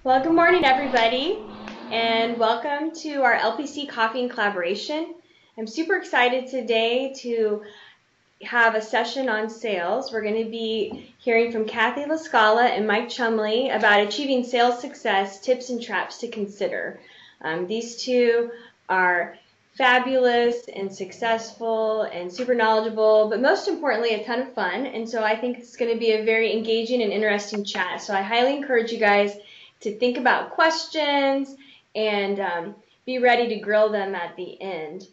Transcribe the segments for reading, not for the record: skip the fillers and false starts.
Well, good morning, everybody, and welcome to our LPC Coffee and Collaboration. I'm super excited today to have a session on sales. We're going to be hearing from Kathy LaScala and Mike Chumley about achieving sales success, tips and traps to consider. These two are fabulous and successful and super knowledgeable, but most importantly, a ton of fun. And so I think it's going to be a very engaging and interesting chat. So I highly encourage you guys to think about questions and be ready to grill them at the end.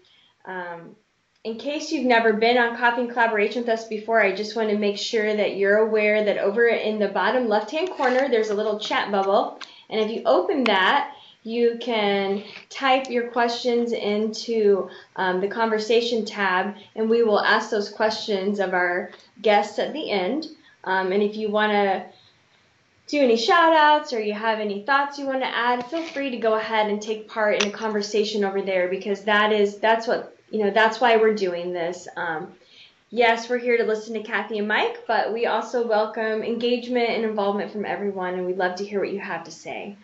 In case you've never been on Coffee and Collaboration with us before, I just want to make sure that you're aware that over in the bottom left-hand corner, there's a little chat bubble. And if you open that, you can type your questions into the conversation tab, and we will ask those questions of our guests at the end. And if you want to do any shout outs or you have any thoughts you want to add, feel free to go ahead and take part in a conversation over there, because that's why we're doing this. Yes, we're here to listen to Kathy and Mike, but we also welcome engagement and involvement from everyone, and we'd love to hear what you have to say.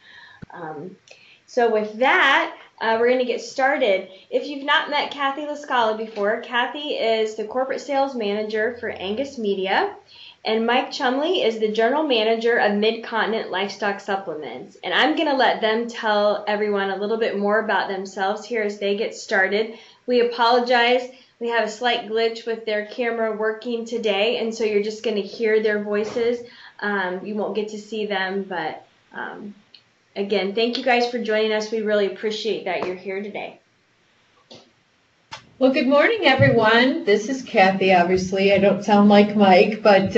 So with that, we're going to get started. If you've not met Kathy LaScala before, Kathy is the corporate sales manager for Angus Media, and Mike Chumley is the general manager of Mid-Continent Livestock Supplements. And I'm going to let them tell everyone a little bit more about themselves here as they get started. We apologize. We have a slight glitch with their camera working today, and so you're just going to hear their voices. You won't get to see them, but again, thank you guys for joining us. We really appreciate that you're here today. Well, good morning, everyone. This is Kathy, obviously. I don't sound like Mike, but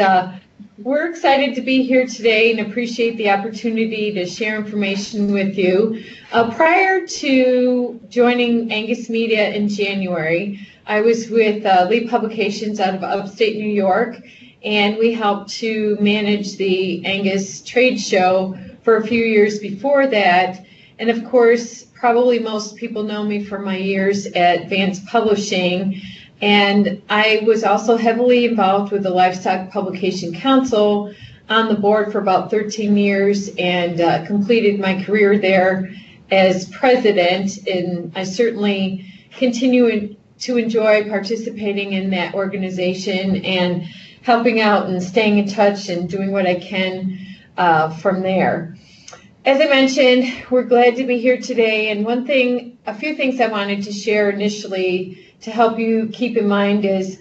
we're excited to be here today and appreciate the opportunity to share information with you. Prior to joining Angus Media in January, I was with Lee Publications out of upstate New York, and we helped to manage the Angus trade show for a few years before that. And of course, probably most people know me for my years at Vance Publishing. And I was also heavily involved with the Livestock Publication Council on the board for about 13 years and completed my career there as president. And I certainly continue to enjoy participating in that organization and helping out and staying in touch and doing what I can from there. As I mentioned, we're glad to be here today, and a few things I wanted to share initially to help you keep in mind is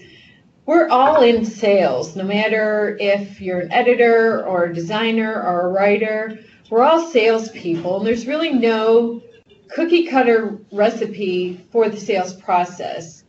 we're all in sales, no matter if you're an editor or a designer or a writer. We're all salespeople, and there's really no cookie cutter recipe for the sales process.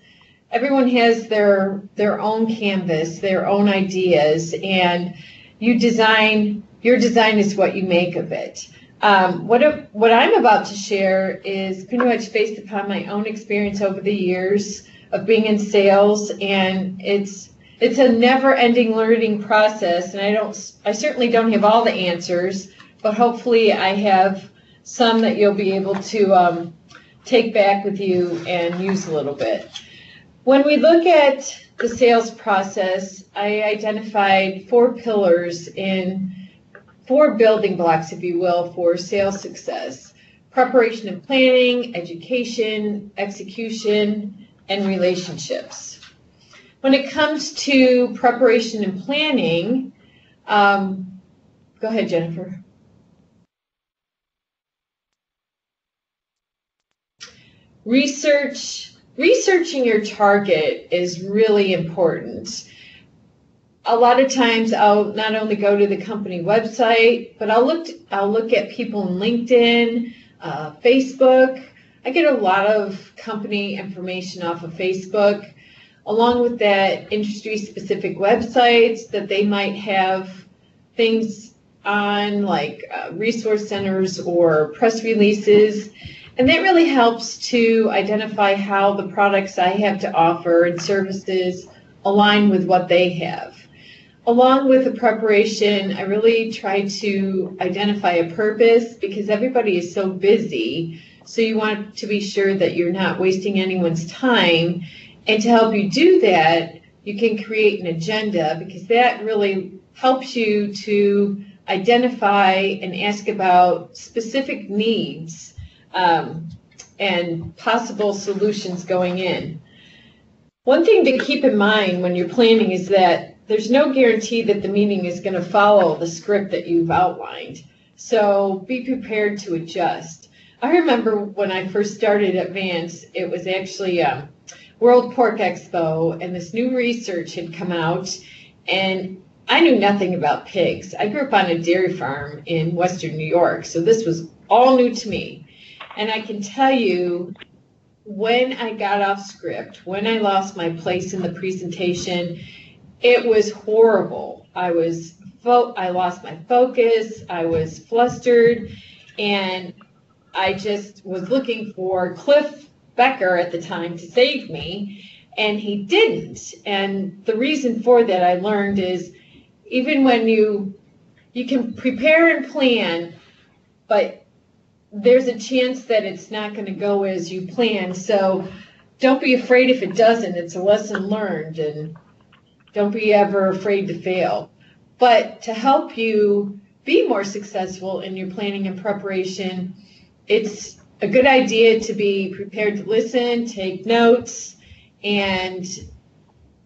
Everyone has their own canvas, their own ideas, and your design is what you make of it. What I'm about to share is pretty much based upon my own experience over the years of being in sales, and it's a never-ending learning process. And I certainly don't have all the answers, but hopefully I have some that you'll be able to take back with you and use a little bit. When we look at the sales process, I identified 4 pillars in 4 building blocks, if you will, for sales success: preparation and planning, education, execution, and relationships. When it comes to preparation and planning, go ahead, Jennifer. Researching your target is really important. A lot of times I'll not only go to the company website, but I'll look at people in LinkedIn, Facebook. I get a lot of company information off of Facebook. Along with that, industry-specific websites that they might have things on, like resource centers or press releases. And that really helps to identify how the products I have to offer and services align with what they have. Along with the preparation, I really try to identify a purpose, because everybody is so busy. So you want to be sure that you're not wasting anyone's time. And to help you do that, you can create an agenda, because that really helps you to identify and ask about specific needs and possible solutions going in. One thing to keep in mind when you're planning is that there's no guarantee that the meeting is going to follow the script that you've outlined. So be prepared to adjust. I remember when I first started at Vance, it was actually World Pork Expo, and this new research had come out, and I knew nothing about pigs. I grew up on a dairy farm in Western New York, so this was all new to me. And I can tell you, when I got off script, when I lost my place in the presentation, it was horrible. I lost my focus, I was flustered, and I just was looking for Cliff Becker at the time to save me, and he didn't. And the reason for that, I learned, is even when you can prepare and plan, but there's a chance that it's not going to go as you plan. So don't be afraid if it doesn't. It's a lesson learned, and don't be ever afraid to fail. But to help you be more successful in your planning and preparation, it's a good idea to be prepared to listen, take notes, and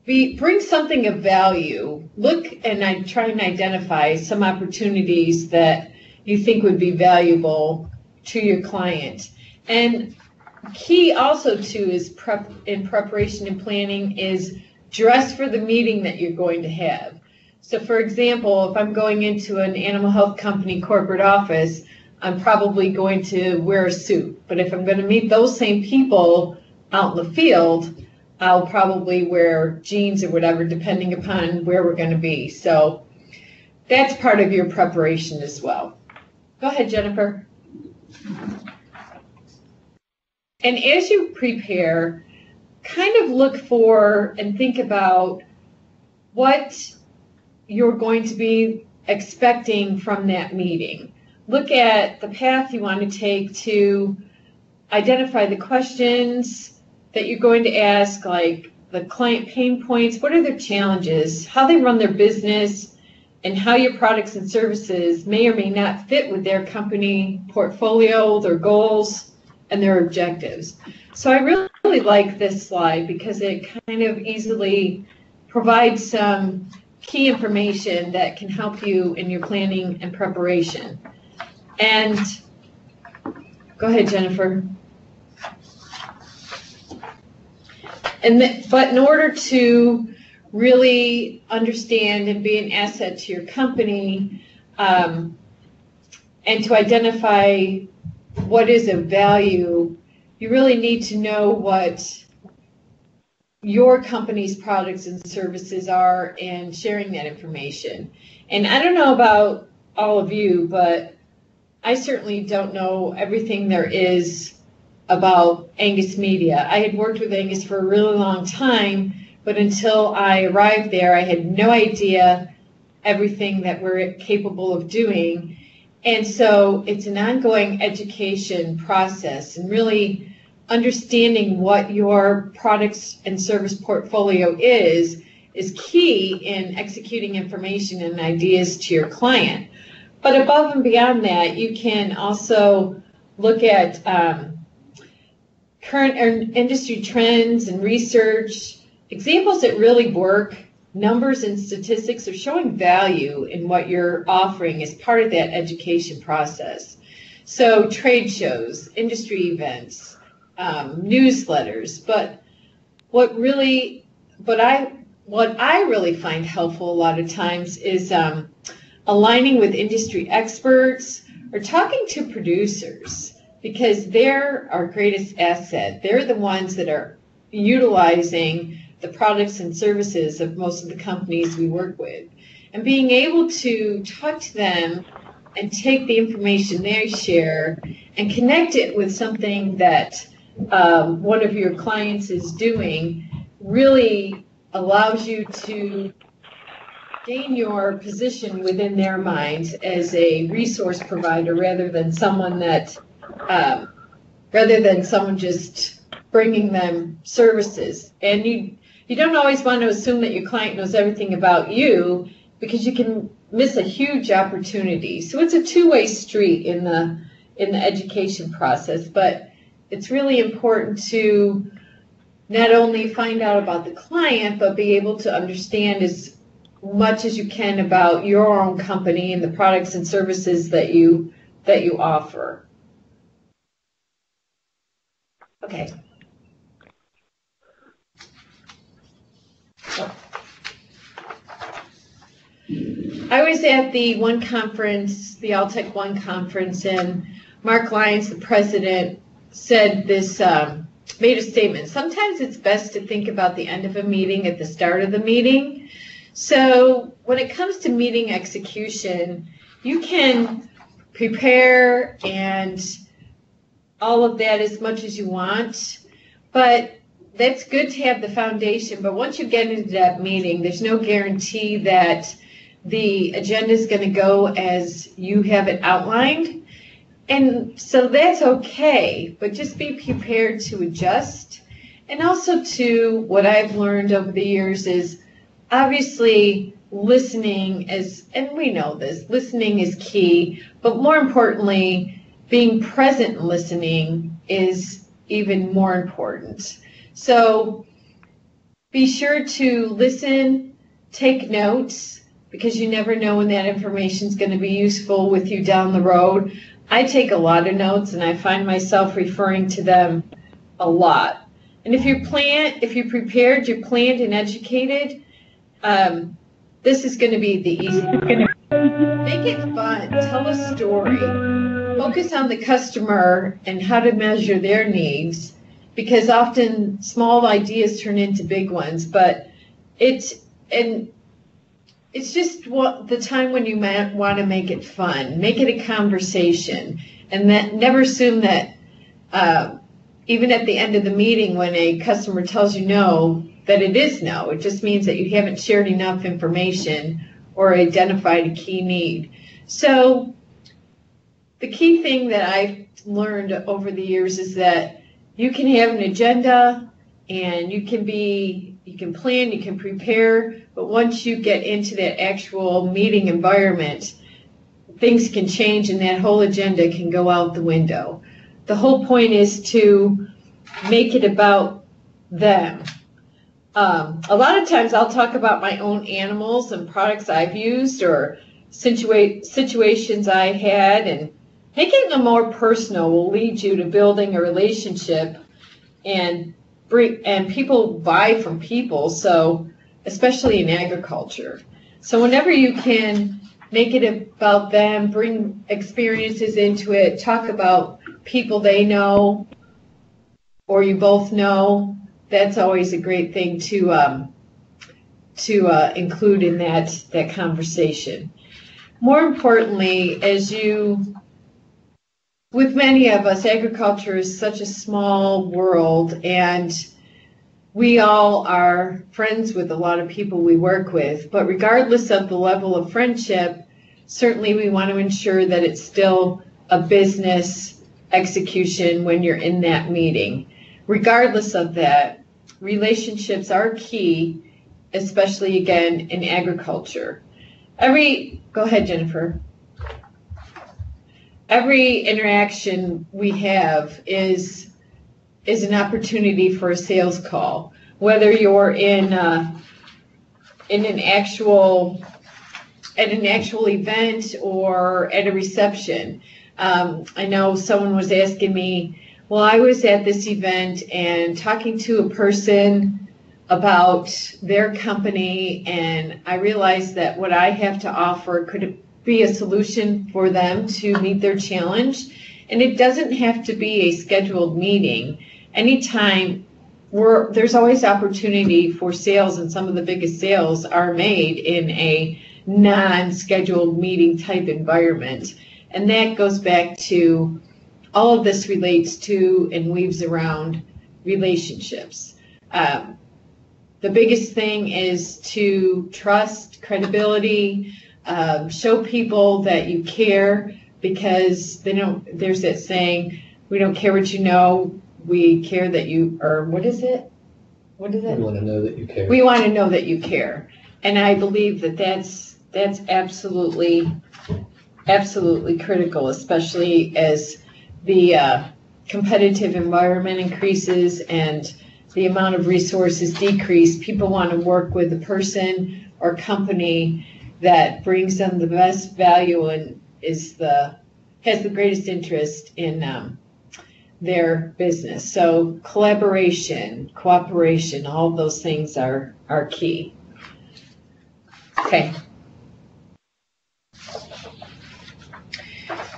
bring something of value. Look and try and identify some opportunities that you think would be valuable to your client. And key also too is in preparation and planning is dress for the meeting that you're going to have. So for example, if I'm going into an animal health company corporate office, I'm probably going to wear a suit. But if I'm going to meet those same people out in the field, I'll probably wear jeans or whatever, depending upon where we're going to be. So that's part of your preparation as well. Go ahead, Jennifer. And as you prepare, kind of look for and think about what you're going to be expecting from that meeting. Look at the path you want to take to identify the questions that you're going to ask, like the client pain points, what are their challenges, how they run their business, and how your products and services may or may not fit with their company portfolio, their goals, and their objectives. So I really like this slide because it kind of easily provides some key information that can help you in your planning and preparation. And go ahead, Jennifer. But in order to really understand and be an asset to your company, and to identify what is of value, you really need to know what your company's products and services are and sharing that information. And I don't know about all of you, but I certainly don't know everything there is about Angus Media. I had worked with Angus for a really long time, but until I arrived there, I had no idea everything that we're capable of doing. And so it's an ongoing education process, and really understanding what your products and service portfolio is key in executing information and ideas to your client. But above and beyond that, you can also look at current industry trends and research, examples that really work. Numbers and statistics are showing value in what you're offering as part of that education process. So trade shows, industry events, newsletters, but what I really find helpful a lot of times is aligning with industry experts or talking to producers, because they're our greatest asset. They're the ones that are utilizing the products and services of most of the companies we work with. And being able to talk to them and take the information they share and connect it with something that one of your clients is doing really allows you to gain your position within their minds as a resource provider rather than someone just bringing them services. And you don't always want to assume that your client knows everything about you, because you can miss a huge opportunity. So it's a two-way street in the education process, but it's really important to not only find out about the client, but be able to understand as much as you can about your own company and the products and services that you offer. Okay. I was at the One conference, the Alltech One conference, and Mark Lyons, the president, said this, made a statement. Sometimes it's best to think about the end of a meeting at the start of the meeting. So when it comes to meeting execution, you can prepare and all of that as much as you want, but that's good to have the foundation. But once you get into that meeting, there's no guarantee that the agenda is going to go as you have it outlined. And so that's okay, but just be prepared to adjust. And also to what I've learned over the years is obviously listening is, and we know this, listening is key, but more importantly, being present and listening is even more important. So be sure to listen, take notes, because you never know when that information is going to be useful with you down the road. I take a lot of notes, and I find myself referring to them a lot. And if you're prepared, you're planned and educated, this is going to be the easy part. Make it fun. Tell a story. Focus on the customer and how to measure their needs, because often small ideas turn into big ones. But it's just the time when you want to make it fun. Make it a conversation, and that never assume that even at the end of the meeting when a customer tells you no, that it is no. It just means that you haven't shared enough information or identified a key need. So the key thing that I've learned over the years is that you can have an agenda and you can plan, you can prepare, but once you get into that actual meeting environment, things can change and that whole agenda can go out the window. The whole point is to make it about them. A lot of times I'll talk about my own animals and products I've used or situations I had, and making them more personal will lead you to building a relationship, and people buy from people, so especially in agriculture. So whenever you can make it about them, bring experiences into it, talk about people they know or you both know, that's always a great thing to include in that conversation. More importantly, with many of us, agriculture is such a small world, and we all are friends with a lot of people we work with. But regardless of the level of friendship, certainly we want to ensure that it's still a business execution when you're in that meeting. Regardless of that, relationships are key, especially again in agriculture. Go ahead, Jennifer. Every interaction we have is an opportunity for a sales call, whether you're at an actual event or at a reception. I know someone was asking me, well, I was at this event and talking to a person about their company, and I realized that what I have to offer could be a solution for them to meet their challenge. And it doesn't have to be a scheduled meeting. Anytime, there's always opportunity for sales, and some of the biggest sales are made in a non-scheduled meeting type environment. And that goes back to, all of this relates to and weaves around relationships. The biggest thing is to trust, credibility, show people that you care, because there's that saying, we don't care what you know, we care that you, or what is it? What is it? We want to know that you care. We want to know that you care. And I believe that that's That's absolutely critical, especially as the competitive environment increases and the amount of resources decrease. People want to work with a person or company that brings them the best value and has the greatest interest in their business. So collaboration, cooperation, all of those things are key. Okay.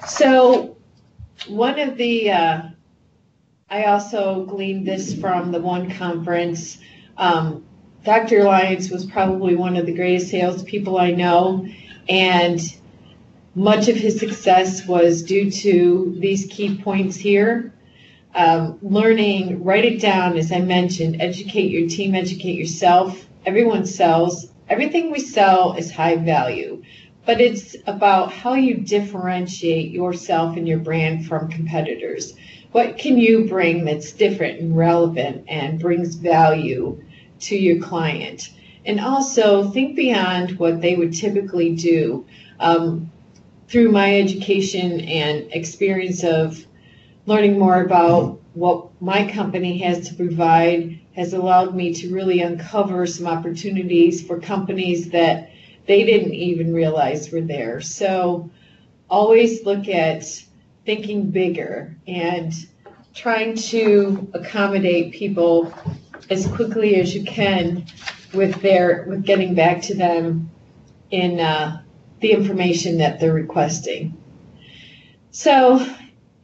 So one of the, I also gleaned this from the one conference. Dr. Lyons was probably one of the greatest salespeople I know, and much of his success was due to these key points here. Learning, write it down, as I mentioned, educate your team, educate yourself. Everyone sells. Everything we sell is high value, but it's about how you differentiate yourself and your brand from competitors. What can you bring that's different and relevant and brings value to your client? And also think beyond what they would typically do. Through my education and experience of learning more about what my company has to provide has allowed me to really uncover some opportunities for companies that they didn't even realize were there. So always look at thinking bigger and trying to accommodate people as quickly as you can with getting back to them in the information that they're requesting. So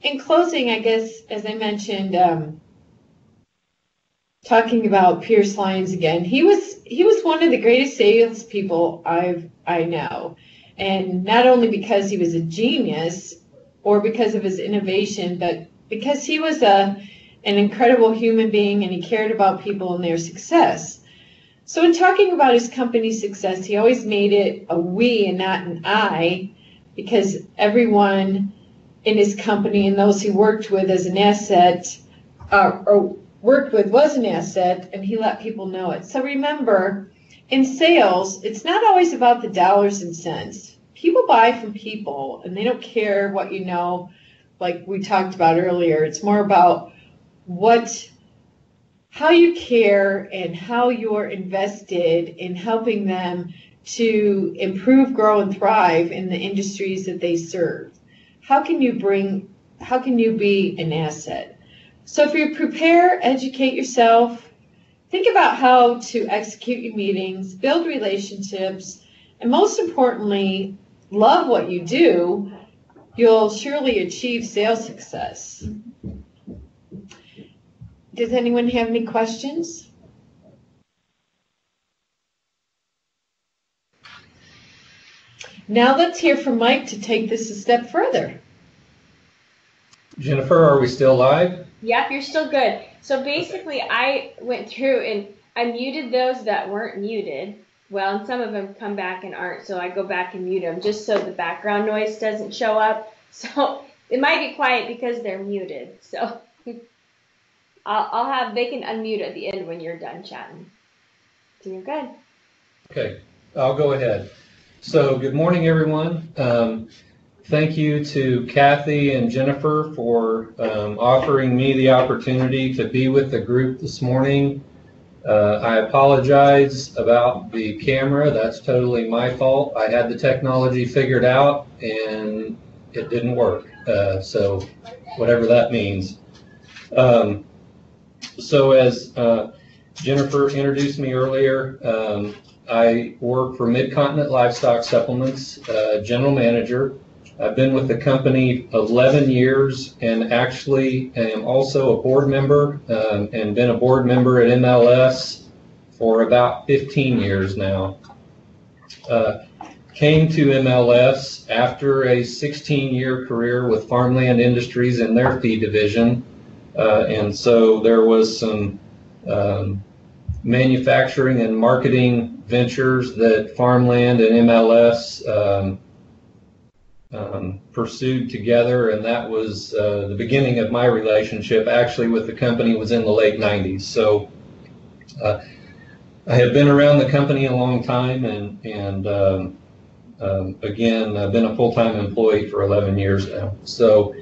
in closing, I guess, as I mentioned, talking about Pierce Lyons again, he was one of the greatest salespeople I know, and not only because he was a genius or because of his innovation, but because he was an incredible human being and he cared about people and their success. So in talking about his company's success, he always made it a we and not an I, because everyone in his company and those he worked with as an asset or worked with was an asset, and he let people know it. So remember, in sales, it's not always about the dollars and cents. People buy from people, and they don't care what you know, like we talked about earlier. It's more about how you care and how you're invested in helping them to improve, grow, and thrive in the industries that they serve. How can you be an asset? So if you prepare, educate yourself, think about how to execute your meetings, build relationships, and most importantly, love what you do, you'll surely achieve sales success. Does anyone have any questions? Now let's hear from Mike to take this a step further. Jennifer, are we still live? Yep, you're still good. So basically, I went through and I muted those that weren't muted. Well, and some of them come back and aren't, so I go back and mute them just so the background noise doesn't show up. So it might be quiet because they're muted. So they can unmute at the end when you're done chatting. So you're good. Okay, I'll go ahead. So good morning, everyone. Thank you to Kathy and Jennifer for offering me the opportunity to be with the group this morning. I apologize about the camera. That's totally my fault. I had the technology figured out and it didn't work. So whatever that means. So as Jennifer introduced me earlier, I work for Mid-Continent Livestock Supplements, general manager. I've been with the company 11 years and actually am also a board member and been a board member at MLS for about 15 years now. Came to MLS after a 16-year career with Farmland Industries in their feed division. And so there was some manufacturing and marketing ventures that Farmland and MLS pursued together, and that was the beginning of my relationship actually with the company was in the late 90s. So I have been around the company a long time and Again, I've been a full-time employee for 11 years now. So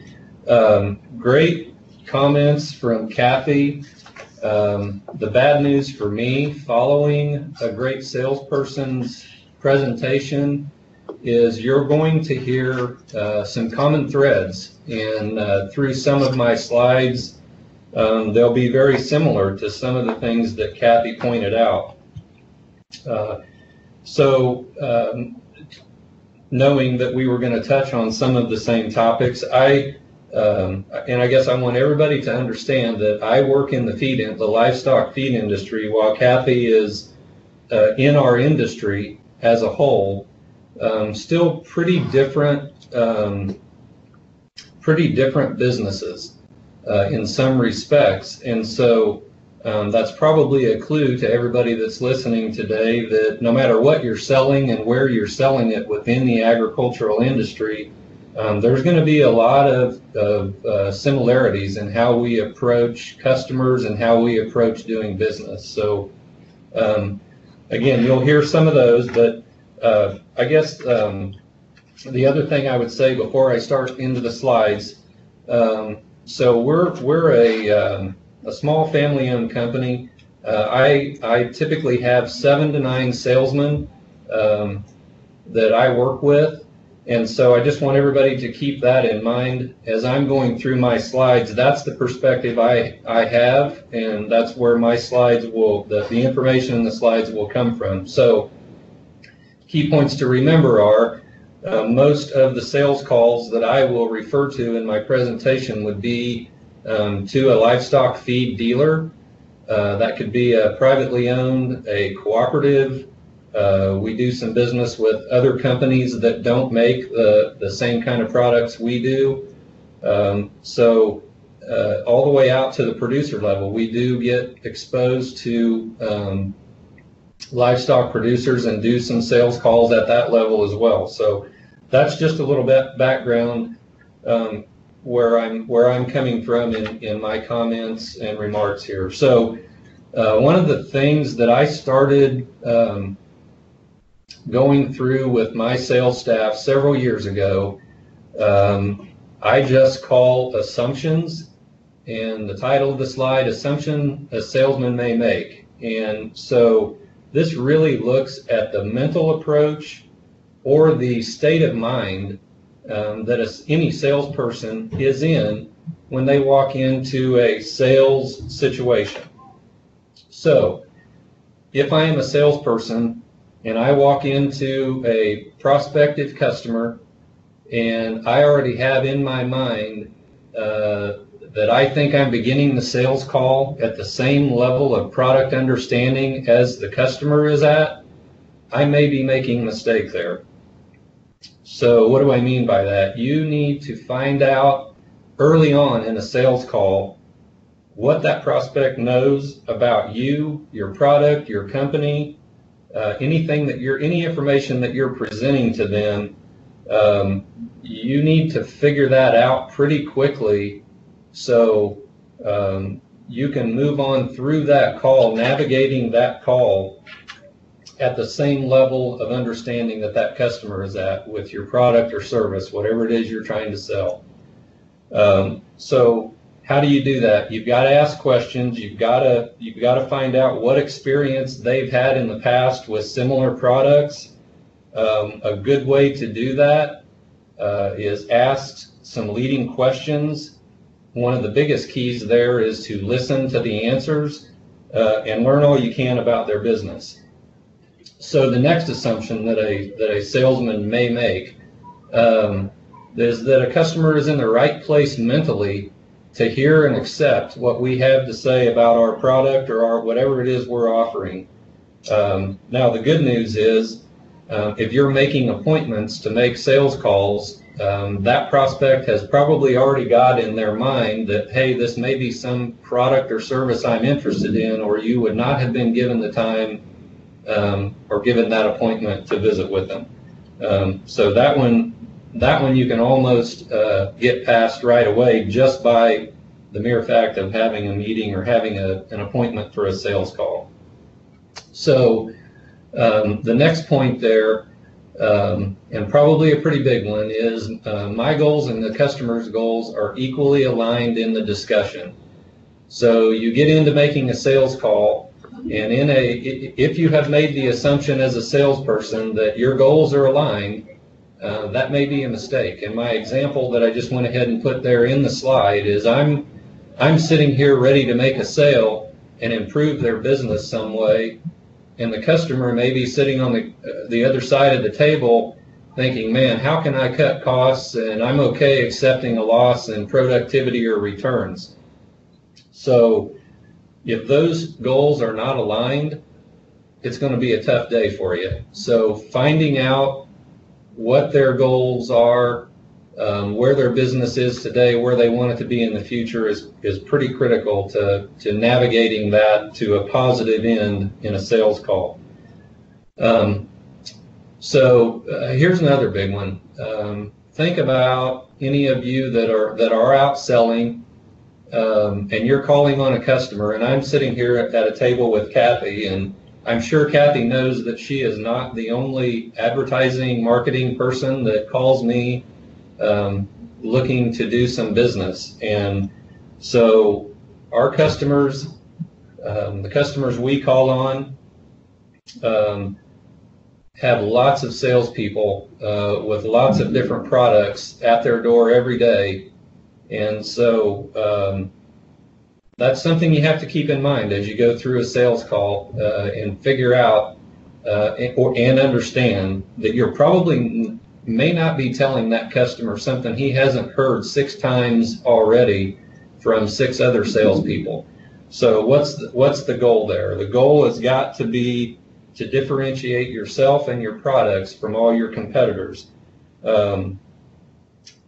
great comments from Kathy. The bad news for me, following a great salesperson's presentation, is you're going to hear some common threads, and through some of my slides, they'll be very similar to some of the things that Kathy pointed out. Knowing that we were going to touch on some of the same topics, and I guess I want everybody to understand that I work in the livestock feed industry, while Kathy is in our industry as a whole. Still pretty different businesses in some respects, and so that's probably a clue to everybody that's listening today that no matter what you're selling and where you're selling it within the agricultural industry, there's going to be a lot of similarities in how we approach customers and how we approach doing business. So again, you'll hear some of those, but I guess the other thing I would say before I start into the slides, so we're a small family-owned company. I typically have 7 to 9 salesmen that I work with, and so I just want everybody to keep that in mind as I'm going through my slides. That's the perspective I have, and that's where my slides the information in the slides will come from. So key points to remember are most of the sales calls that I will refer to in my presentation would be to a livestock feed dealer. That could be a privately owned, a cooperative. We do some business with other companies that don't make the same kind of products we do. All the way out to the producer level, we do get exposed to livestock producers and do some sales calls at that level as well. So that's just a little bit background where I'm coming from in my comments and remarks here. So one of the things that I started going through with my sales staff several years ago, I just call assumptions, and the title of the slide, Assumption a Salesman May Make. And so this really looks at the mental approach or the state of mind that any salesperson is in when they walk into a sales situation. So if I am a salesperson and I walk into a prospective customer and I already have in my mind that I think I'm beginning the sales call at the same level of product understanding as the customer is at, I may be making a mistake there. So what do I mean by that? You need to find out early on in a sales call what that prospect knows about you, your product, your company, any information that you're presenting to them. You need to figure that out pretty quickly so you can move on through that call, navigating that call at the same level of understanding that that customer is at with your product or service, whatever it is you're trying to sell. So how do you do that? You've got to ask questions. You've got to find out what experience they've had in the past with similar products. A good way to do that is ask some leading questions. One of the biggest keys there is to listen to the answers and learn all you can about their business. So the next assumption that a salesman may make is that a customer is in the right place mentally to hear and accept what we have to say about our product or whatever it is we're offering. Now the good news is if you're making appointments to make sales calls, that prospect has probably already got in their mind that, hey, this may be some product or service I'm interested in, or you would not have been given the time or given that appointment to visit with them. So that one you can almost get past right away just by the mere fact of having a meeting or having an appointment for a sales call. So the next point there and probably a pretty big one, is my goals and the customer's goals are equally aligned in the discussion. So you get into making a sales call, and if you have made the assumption as a salesperson that your goals are aligned, that may be a mistake. And my example that I just went ahead and put there in the slide is I'm sitting here ready to make a sale and improve their business some way, and the customer may be sitting on the other side of the table thinking, man, how can I cut costs, and I'm okay accepting a loss in productivity or returns. So if those goals are not aligned, it's going to be a tough day for you. So finding out what their goals are, where their business is today, where they want it to be in the future is pretty critical to navigating that to a positive end in a sales call. Here's another big one. Think about any of you that are out selling, and you're calling on a customer, and I'm sitting here at a table with Kathy, and I'm sure Kathy knows that she is not the only advertising marketing person that calls me looking to do some business. And so our customers, the customers we call on, have lots of salespeople with lots of different products at their door every day. And so that's something you have to keep in mind as you go through a sales call and figure out and understand that you're probably may not be telling that customer something he hasn't heard 6 times already from 6 other salespeople. So what's the goal there? The goal has got to be to differentiate yourself and your products from all your competitors. And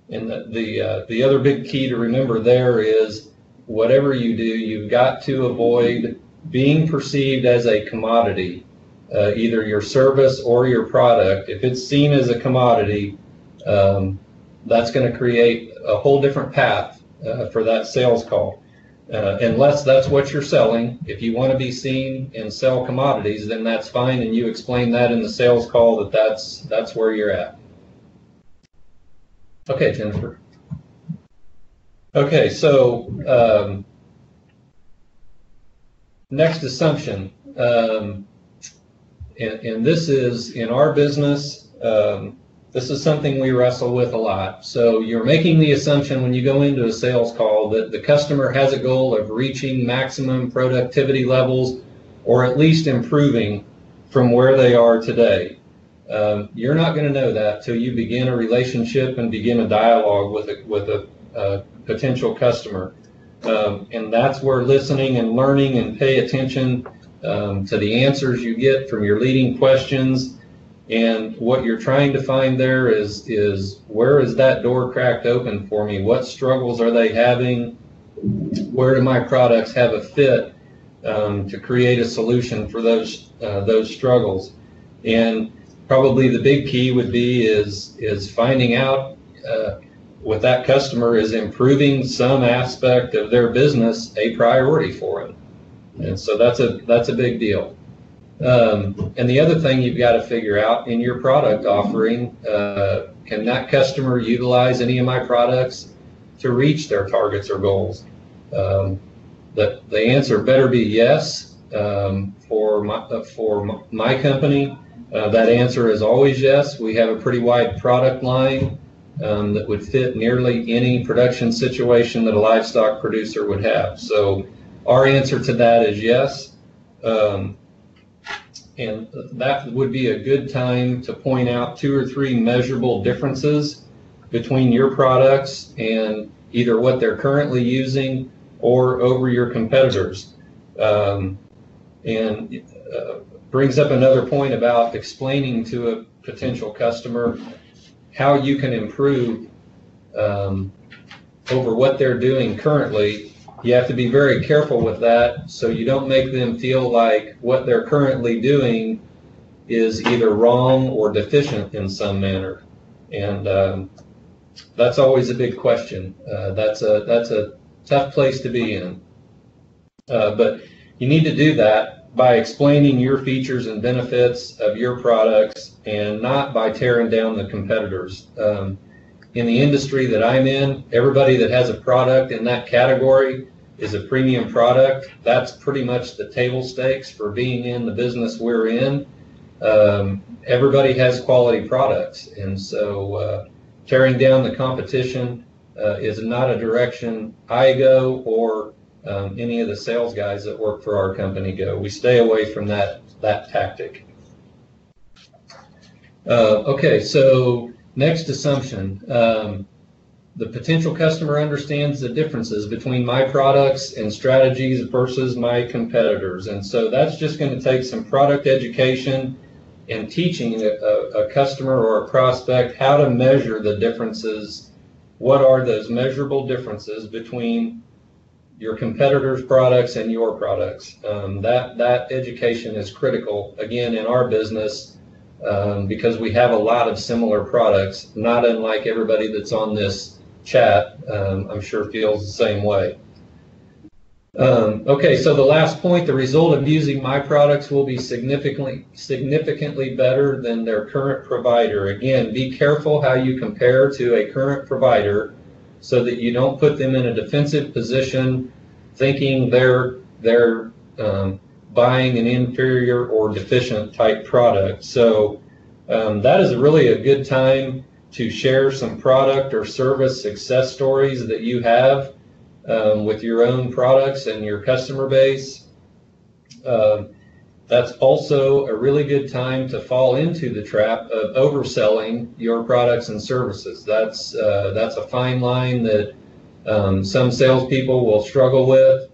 the other big key to remember there is whatever you do, you've got to avoid being perceived as a commodity. Either your service or your product, if it's seen as a commodity, that's going to create a whole different path for that sales call. Unless that's what you're selling. If you want to be seen and sell commodities, then that's fine, and you explain that in the sales call that's where you're at. Okay, Jennifer. Okay, so next assumption. And this is, in our business, this is something we wrestle with a lot. So you're making the assumption when you go into a sales call that the customer has a goal of reaching maximum productivity levels, or at least improving from where they are today. You're not going to know that till you begin a relationship and begin a dialogue with a potential customer. And that's where listening and learning and pay attention to the answers you get from your leading questions, and what you're trying to find there is where is that door cracked open for me? What struggles are they having? Where do my products have a fit to create a solution for those struggles? And probably the big key would be is finding out with that customer, is improving some aspect of their business a priority for them. And so that's a big deal. And the other thing you've got to figure out in your product offering, can that customer utilize any of my products to reach their targets or goals? The answer better be yes. For my company, that answer is always yes. We have a pretty wide product line that would fit nearly any production situation that a livestock producer would have. So our answer to that is yes. And that would be a good time to point out 2 or 3 measurable differences between your products and either what they're currently using or over your competitors. And brings up another point about explaining to a potential customer how you can improve over what they're doing currently. You have to be very careful with that so you don't make them feel like what they're currently doing is either wrong or deficient in some manner. And that's always a big question. That's a tough place to be in. But you need to do that by explaining your features and benefits of your products and not by tearing down the competitors. In the industry that I'm in, everybody that has a product in that category is a premium product. That's pretty much the table stakes for being in the business we're in. Everybody has quality products, and so tearing down the competition is not a direction I go or any of the sales guys that work for our company go. We stay away from that tactic. Okay, so next assumption. The potential customer understands the differences between my products and strategies versus my competitors. And so that's just going to take some product education and teaching a customer or a prospect how to measure the differences. What are those measurable differences between your competitors' products and your products? That education is critical, again, in our business because we have a lot of similar products, not unlike everybody that's on this chat, I'm sure feels the same way. Okay, so the last point, the result of using my products will be significantly better than their current provider. Again, be careful how you compare to a current provider so that you don't put them in a defensive position thinking they're buying an inferior or deficient type product. So that is really a good time to share some product or service success stories that you have with your own products and your customer base. That's also a really good time to fall into the trap of overselling your products and services. That's a fine line that some salespeople will struggle with,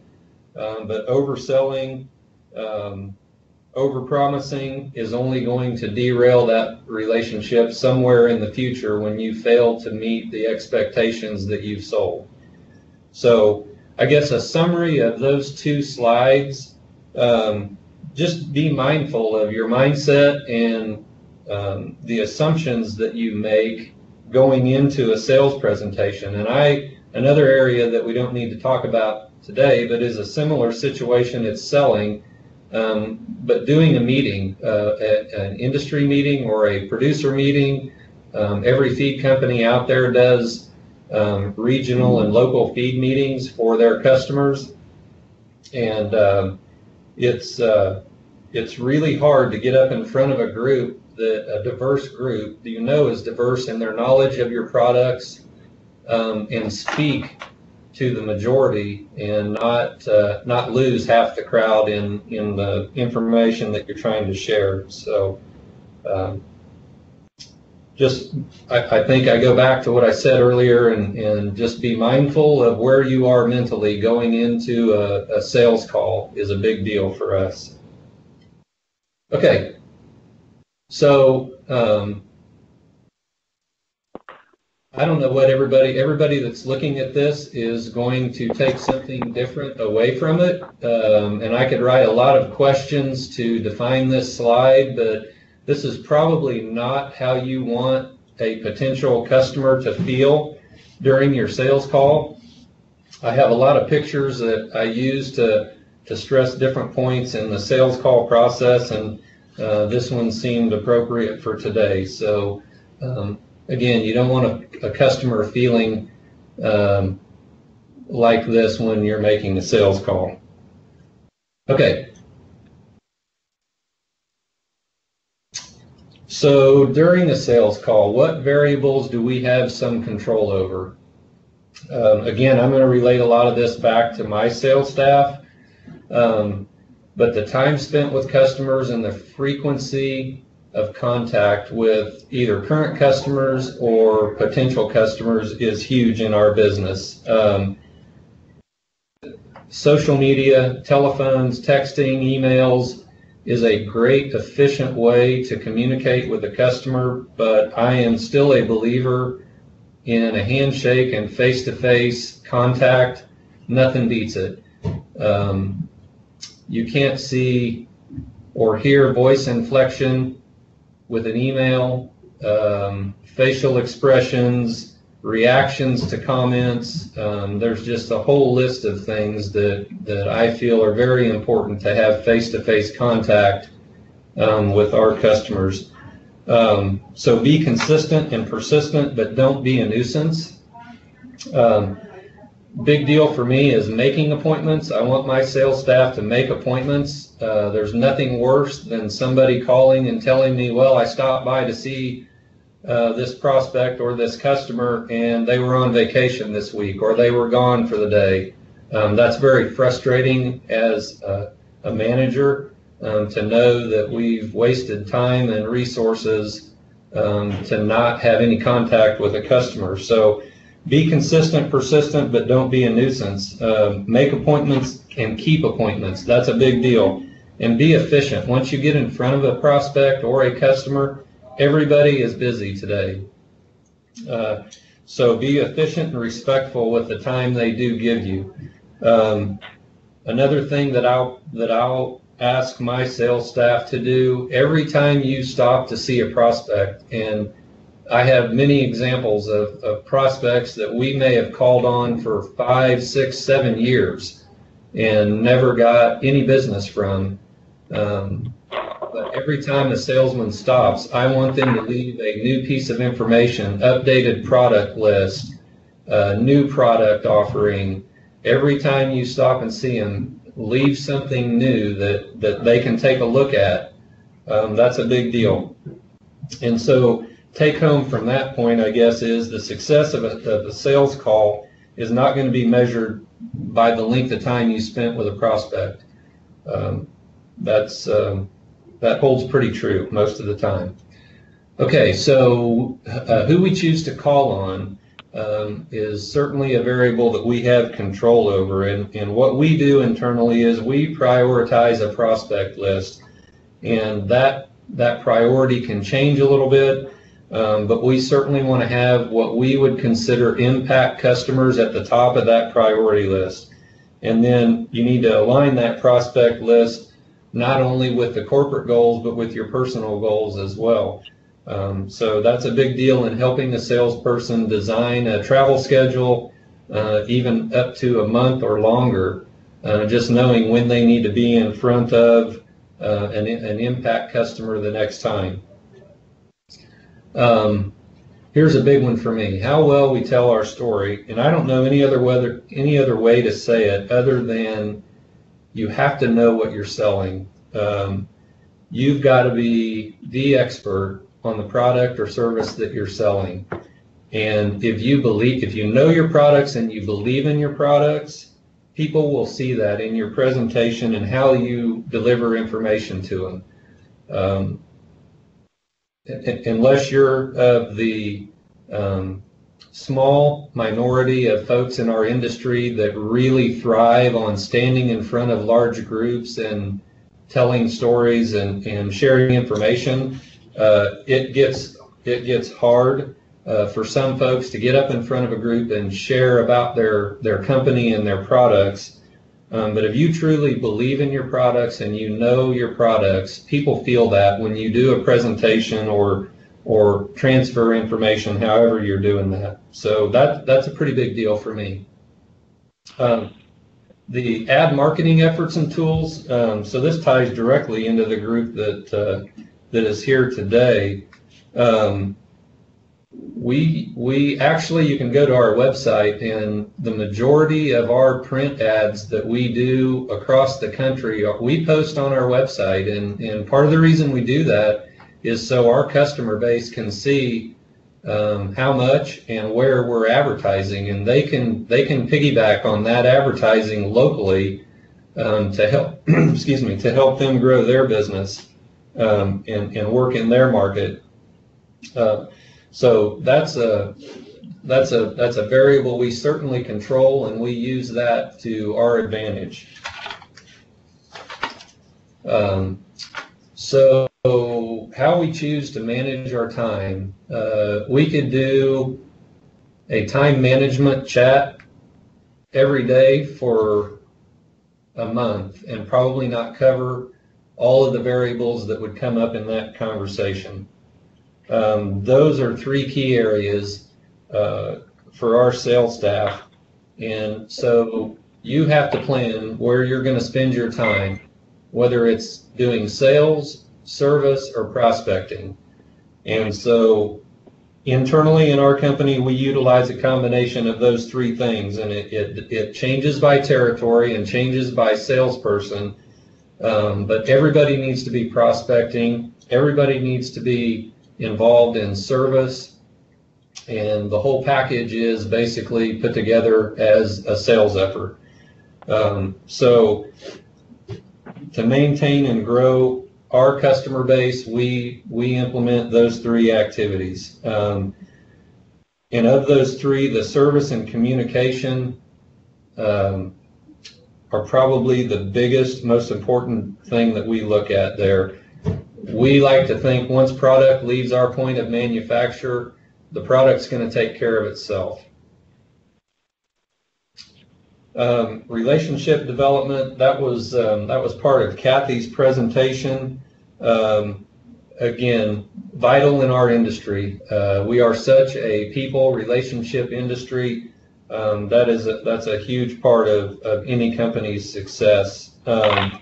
but overselling, overpromising is only going to derail that relationship somewhere in the future when you fail to meet the expectations that you've sold. So I guess a summary of those two slides, just be mindful of your mindset and the assumptions that you make going into a sales presentation. And another area that we don't need to talk about today, but is a similar situation, it's selling. But doing a meeting, an industry meeting or a producer meeting, every feed company out there does regional and local feed meetings for their customers. And it's really hard to get up in front of a group, a diverse group that you know is diverse in their knowledge of your products, and speak to the majority and not lose half the crowd in the information that you're trying to share. So I think I go back to what I said earlier and just be mindful of where you are mentally going into a sales call is a big deal for us. Okay, so I don't know what everybody that's looking at this is going to take something different away from it. And I could write a lot of questions to define this slide, but this is probably not how you want a potential customer to feel during your sales call. I have a lot of pictures that I use to stress different points in the sales call process, and this one seemed appropriate for today. So again, you don't want a customer feeling like this when you're making a sales call. Okay. So during a sales call, what variables do we have some control over? Again, I'm going to relate a lot of this back to my sales staff, but the time spent with customers and the frequency of contact with either current customers or potential customers is huge in our business. Social media, telephones, texting, emails is a great, efficient way to communicate with a customer, but I am still a believer in a handshake and face-to-face contact. Nothing beats it. You can't see or hear voice inflection with an email, facial expressions, reactions to comments. There's just a whole list of things that I feel are very important to have face-to-face contact with our customers. So be consistent and persistent, but don't be a nuisance. Big deal for me is making appointments. I want my sales staff to make appointments. There's nothing worse than somebody calling and telling me, well, I stopped by to see this prospect or this customer and they were on vacation this week or they were gone for the day. That's very frustrating as a manager to know that we've wasted time and resources to not have any contact with a customer. So be consistent, persistent, but don't be a nuisance. Make appointments and keep appointments. That's a big deal. And be efficient. Once you get in front of a prospect or a customer, everybody is busy today. So be efficient and respectful with the time they do give you. Another thing that I'll ask my sales staff to do every time you stop to see a prospect, and I have many examples of prospects that we may have called on for 5, 6, 7 years and never got any business from. But every time a salesman stops, I want them to leave a new piece of information, updated product list, new product offering. Every time you stop and see them, leave something new that they can take a look at. That's a big deal. And so take home from that point, I guess, is the success of a sales call is not going to be measured by the length of time you spent with a prospect. That holds pretty true most of the time. Okay, so who we choose to call on is certainly a variable that we have control over. And what we do internally is we prioritize a prospect list. And that priority can change a little bit, but we certainly want to have what we would consider impact customers at the top of that priority list. And then you need to align that prospect list not only with the corporate goals, but with your personal goals as well. So that's a big deal in helping a salesperson design a travel schedule, even up to a month or longer, just knowing when they need to be in front of an impact customer the next time. Here's a big one for me: how well we tell our story. And I don't know any other way to say it other than you have to know what you're selling. You've got to be the expert on the product or service that you're selling. And if you know your products and you believe in your products, people will see that in your presentation and how you deliver information to them. Unless you're of the small minority of folks in our industry that really thrive on standing in front of large groups and telling stories and sharing information, it gets hard for some folks to get up in front of a group and share about their company and their products. But if you truly believe in your products and you know your products, people feel that when you do a presentation or transfer information, however you're doing that. So that's a pretty big deal for me. The ad marketing efforts and tools. So this ties directly into the group that is here today. We actually, you can go to our website, and the majority of our print ads that we do across the country, we post on our website. And part of the reason we do that is so our customer base can see how much and where we're advertising, and they can piggyback on that advertising locally to help to help them grow their business and work in their market. So that's a variable we certainly control, and we use that to our advantage. So how we choose to manage our time. We could do a time management chat every day for a month and probably not cover all of the variables that would come up in that conversation. Those are three key areas: for our sales staff. And so you have to plan where you're going to spend your time, whether it's doing sales, service, or prospecting. And so internally in our company, we utilize a combination of those three things, and it changes by territory and changes by salesperson. But everybody needs to be prospecting. Everybody needs to be involved in service, and the whole package is basically put together as a sales effort. So to maintain and grow our customer base, we implement those three activities. And of those three, the service and communication are probably the biggest, most important thing that we look at there. We like to think once product leaves our point of manufacture, the product's going to take care of itself. Relationship development, that was part of Kathy's presentation. Again, vital in our industry. We are such a people relationship industry. That's a huge part of any company's success. But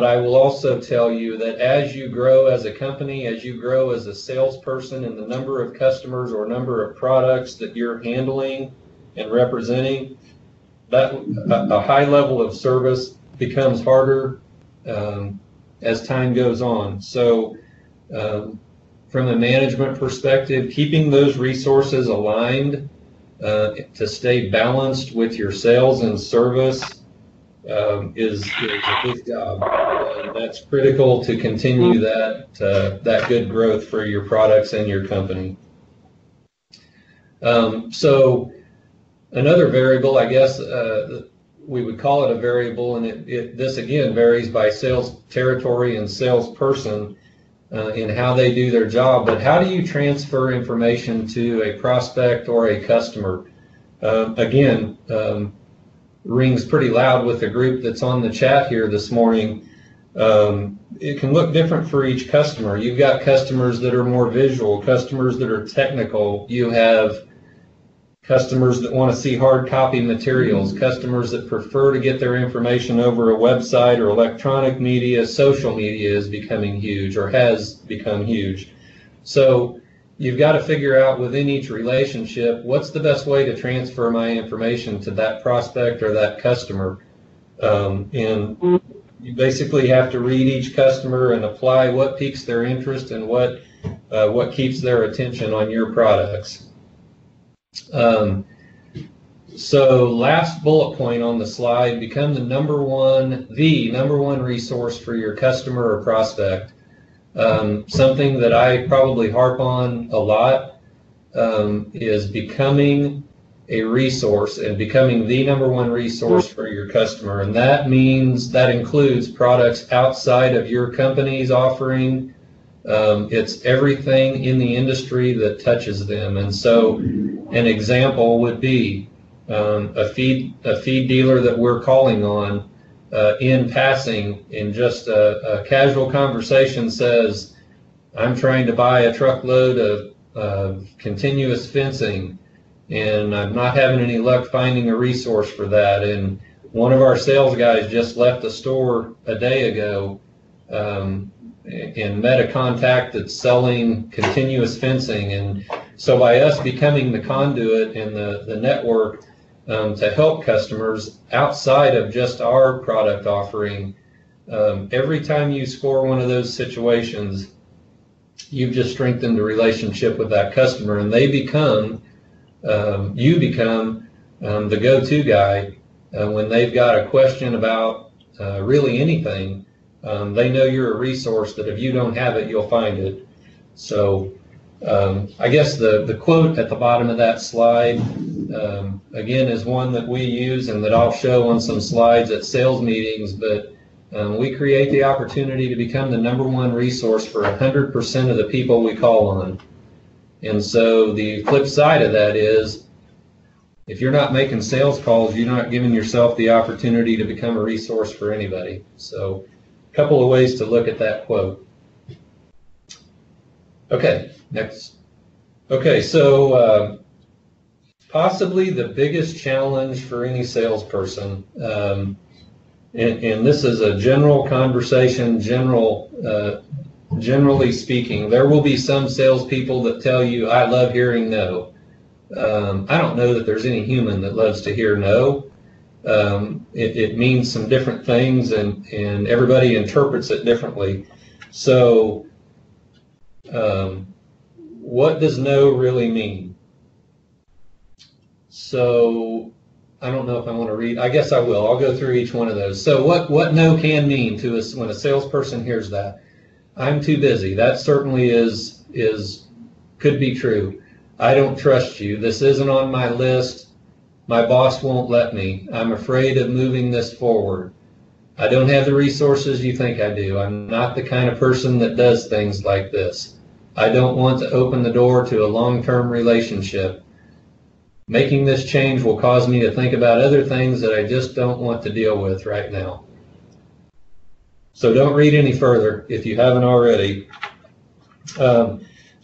I will also tell you that as you grow as a company, as you grow as a salesperson, and the number of customers or number of products that you're handling and representing, that a high level of service becomes harder as time goes on. So from a management perspective, keeping those resources aligned to stay balanced with your sales and service is a big job. That's critical to continue that good growth for your products and your company. So another variable, I guess we would call it a variable, and this again varies by sales territory and salesperson in how they do their job. But how do you transfer information to a prospect or a customer? Again, rings pretty loud with the group that's on the chat here this morning. It can look different for each customer. You've got customers that are more visual, customers that are technical. You have customers that want to see hard copy materials, customers that prefer to get their information over a website or electronic media. Social media is becoming huge, or has become huge. So you've got to figure out within each relationship, what's the best way to transfer my information to that prospect or that customer. And you basically have to read each customer and apply what piques their interest and what keeps their attention on your products. So last bullet point on the slide, become the number one resource for your customer or prospect. Something that I probably harp on a lot is becoming a resource and becoming the number one resource for your customer. And that includes products outside of your company's offering. It's everything in the industry that touches them. And so an example would be a feed dealer that we're calling on in passing, in just a casual conversation, says, I'm trying to buy a truckload of continuous fencing, and I'm not having any luck finding a resource for that. And one of our sales guys just left the store a day ago and met a contact that's selling continuous fencing. And so by us becoming the conduit and the network to help customers outside of just our product offering, every time you score one of those situations, you've just strengthened the relationship with that customer, and you become the go-to guy when they've got a question about really anything. They know you're a resource that if you don't have it, you'll find it. So I guess the quote at the bottom of that slide, again, is one that we use and that I'll show on some slides at sales meetings, but we create the opportunity to become the number one resource for 100% of the people we call on. And so the flip side of that is, if you're not making sales calls, you're not giving yourself the opportunity to become a resource for anybody. So a couple of ways to look at that quote. Okay, next. Okay, so possibly the biggest challenge for any salesperson, and this is a general conversation, generally speaking, there will be some salespeople that tell you, I love hearing no. I don't know that there's any human that loves to hear no. It means some different things, and everybody interprets it differently. So what does no really mean? So I don't know if I want to read. I guess I will. I'll go through each one of those. So what no can mean to us when a salesperson hears that? I'm too busy. That certainly could be true. I don't trust you. This isn't on my list. My boss won't let me. I'm afraid of moving this forward. I don't have the resources you think I do. I'm not the kind of person that does things like this. I don't want to open the door to a long-term relationship. Making this change will cause me to think about other things that I just don't want to deal with right now. So don't read any further if you haven't already.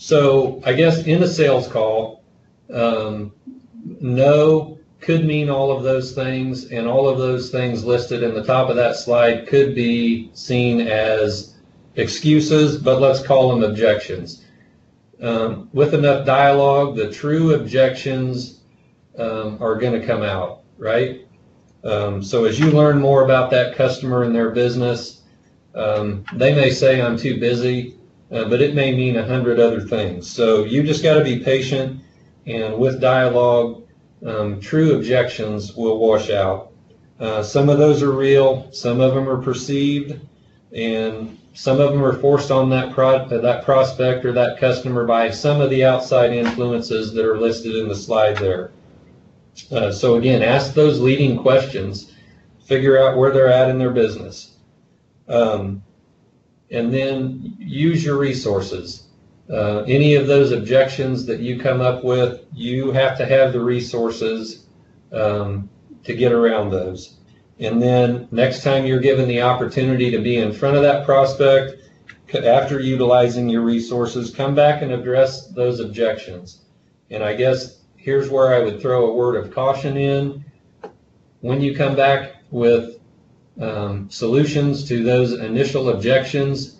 So I guess in a sales call, no could mean all of those things, and all of those things listed in the top of that slide could be seen as excuses, but let's call them objections. With enough dialogue, the true objections are going to come out, right? So as you learn more about that customer and their business, they may say I'm too busy, but it may mean 100 other things. So you just got to be patient, and with dialogue, true objections will wash out. Some of those are real, some of them are perceived, and some of them are forced on that prospect or that customer by some of the outside influences that are listed in the slide there. So again, ask those leading questions, figure out where they're at in their business, and then use your resources. Any of those objections that you come up with, you have to have the resources to get around those. And then next time you're given the opportunity to be in front of that prospect, after utilizing your resources, come back and address those objections. And I guess here's where I would throw a word of caution in. When you come back with solutions to those initial objections,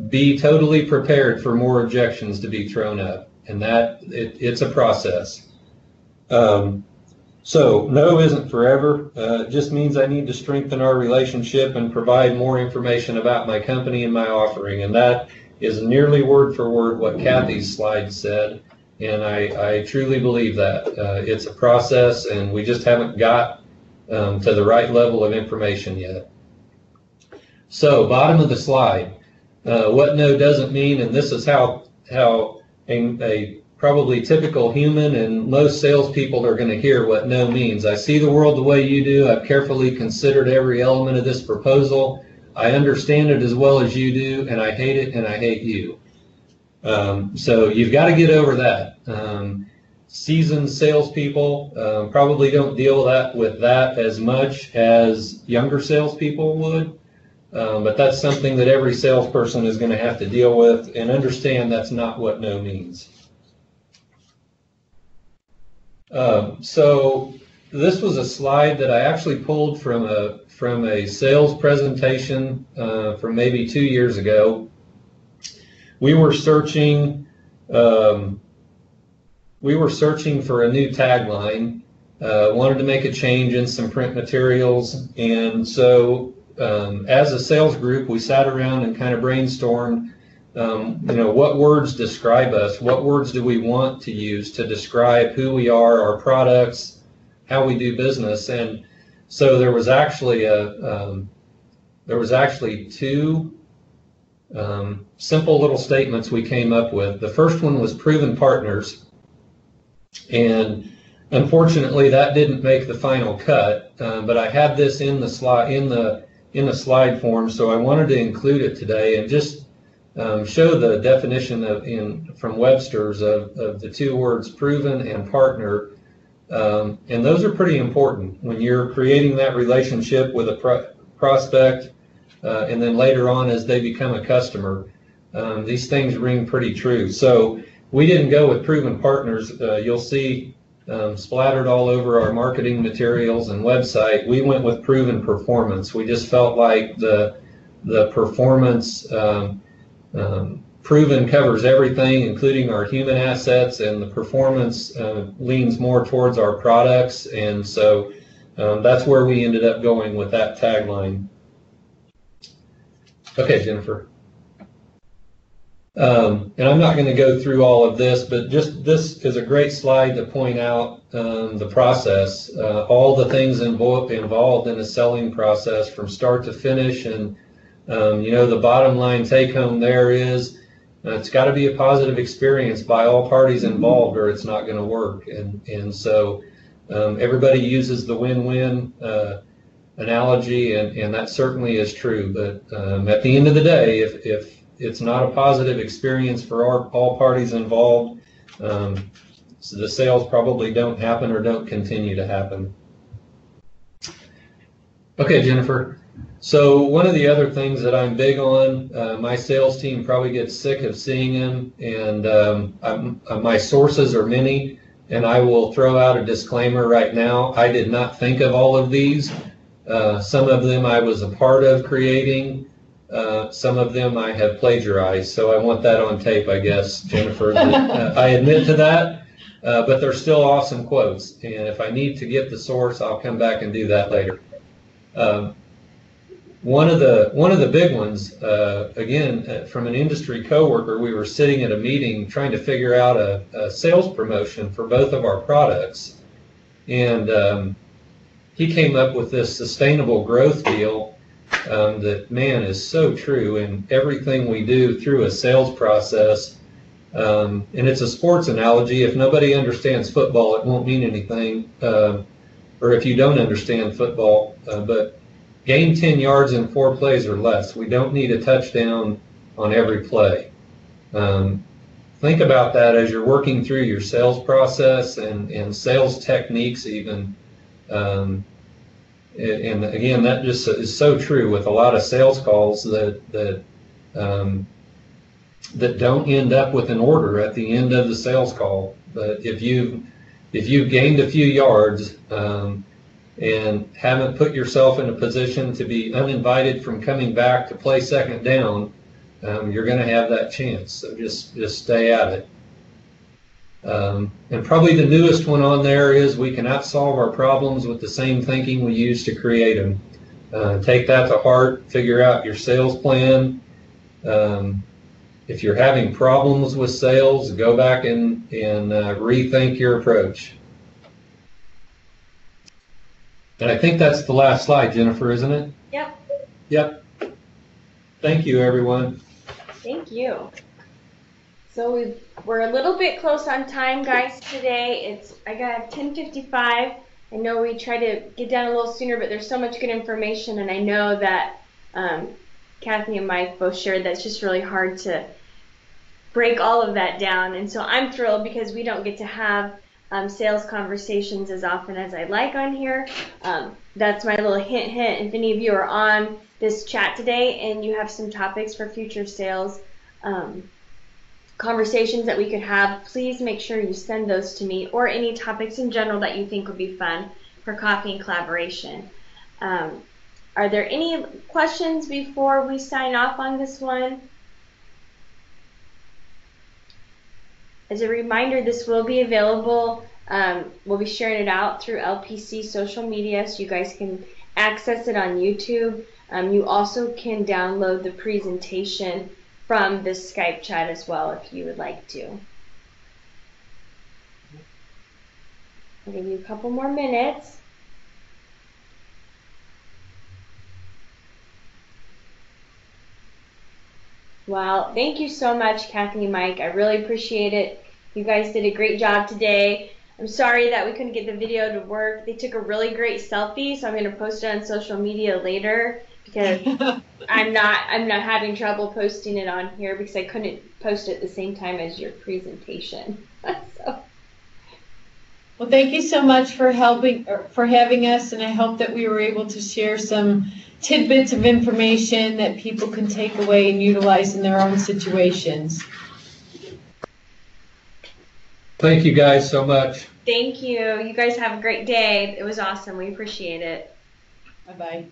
be totally prepared for more objections to be thrown up, and that it's a process. So no isn't forever. It just means I need to strengthen our relationship and provide more information about my company and my offering, and that is nearly word for word what Kathy's slide said, and I truly believe that. It's a process, and we just haven't got to the right level of information yet. So bottom of the slide. What no doesn't mean, and this is how a probably typical human and most salespeople are going to hear what no means. I see the world the way you do. I've carefully considered every element of this proposal. I understand it as well as you do, and I hate it, and I hate you. So you've got to get over that. Seasoned salespeople probably don't deal with that as much as younger salespeople would. But that's something that every salesperson is going to have to deal with, and understand that's not what no means. So this was a slide that I actually pulled from a sales presentation from maybe 2 years ago. We were searching for a new tagline, wanted to make a change in some print materials, and so as a sales group, we sat around and kind of brainstormed, what words describe us? What words do we want to use to describe who we are, our products, how we do business? And so there was actually two simple little statements we came up with. The first one was proven partners, and unfortunately that didn't make the final cut. But I had this in the slide in the slide form, so I wanted to include it today and just show the definition from Webster's of the two words proven and partner, and those are pretty important when you're creating that relationship with a prospect, and then later on as they become a customer. These things ring pretty true. So we didn't go with proven partners. You'll see splattered all over our marketing materials and website, we went with proven performance. We just felt like the performance proven covers everything, including our human assets, and the performance leans more towards our products, and so that's where we ended up going with that tagline. Okay, Jennifer. And I'm not going to go through all of this, but just this is a great slide to point out the process, all the things involved in a selling process from start to finish. And, you know, the bottom line take home there is it's got to be a positive experience by all parties involved or it's not going to work. And so everybody uses the win-win analogy, and that certainly is true. But at the end of the day, if it's not a positive experience for all parties involved, so the sales probably don't happen or don't continue to happen. Okay, Jennifer. So one of the other things that I'm big on, my sales team probably gets sick of seeing them, and my sources are many, and I will throw out a disclaimer right now. I did not think of all of these. Some of them I was a part of creating. Some of them I have plagiarized, so I want that on tape, I guess, Jennifer. I admit to that, but they're still awesome quotes, and if I need to get the source, I'll come back and do that later. One of the big ones, again, from an industry coworker, we were sitting at a meeting trying to figure out a sales promotion for both of our products, and he came up with this sustainable growth deal. That, man, is so true in everything we do through a sales process. And it's a sports analogy. If nobody understands football, it won't mean anything. Or if you don't understand football, but gain 10 yards in 4 plays or less. We don't need a touchdown on every play. Think about that as you're working through your sales process and sales techniques even. And again, that just is so true with a lot of sales calls that don't end up with an order at the end of the sales call. But if you've gained a few yards and haven't put yourself in a position to be uninvited from coming back to play second down, you're going to have that chance. So just stay at it. And probably the newest one on there is we cannot solve our problems with the same thinking we use to create them. Take that to heart, figure out your sales plan. If you're having problems with sales, go back and rethink your approach. And I think that's the last slide, Jennifer, isn't it? Yep. Yep. Thank you, everyone. Thank you. So we're a little bit close on time, guys, today. I got 10:55. I know we try to get done a little sooner, but there's so much good information, and I know that Kathy and Mike both shared that it's just really hard to break all of that down. And so I'm thrilled because we don't get to have sales conversations as often as I'd like on here. That's my little hint. If any of you are on this chat today and you have some topics for future sales conversations that we could have, please make sure you send those to me, or any topics in general that you think would be fun for coffee and collaboration. Are there any questions before we sign off on this one? As a reminder, this will be available. We'll be sharing it out through LPC social media, so you guys can access it on YouTube. You also can download the presentation from this Skype chat as well if you would like to. I'll give you a couple more minutes. Well, thank you so much, Kathy and Mike. I really appreciate it. You guys did a great job today. I'm sorry that we couldn't get the video to work. They took a really great selfie, so I'm going to post it on social media later because I'm not having trouble posting it on here because I couldn't post it at the same time as your presentation. So. Well, thank you so much for having us, and I hope that we were able to share some tidbits of information that people can take away and utilize in their own situations. Thank you guys so much. Thank you. You guys have a great day. It was awesome. We appreciate it. Bye-bye.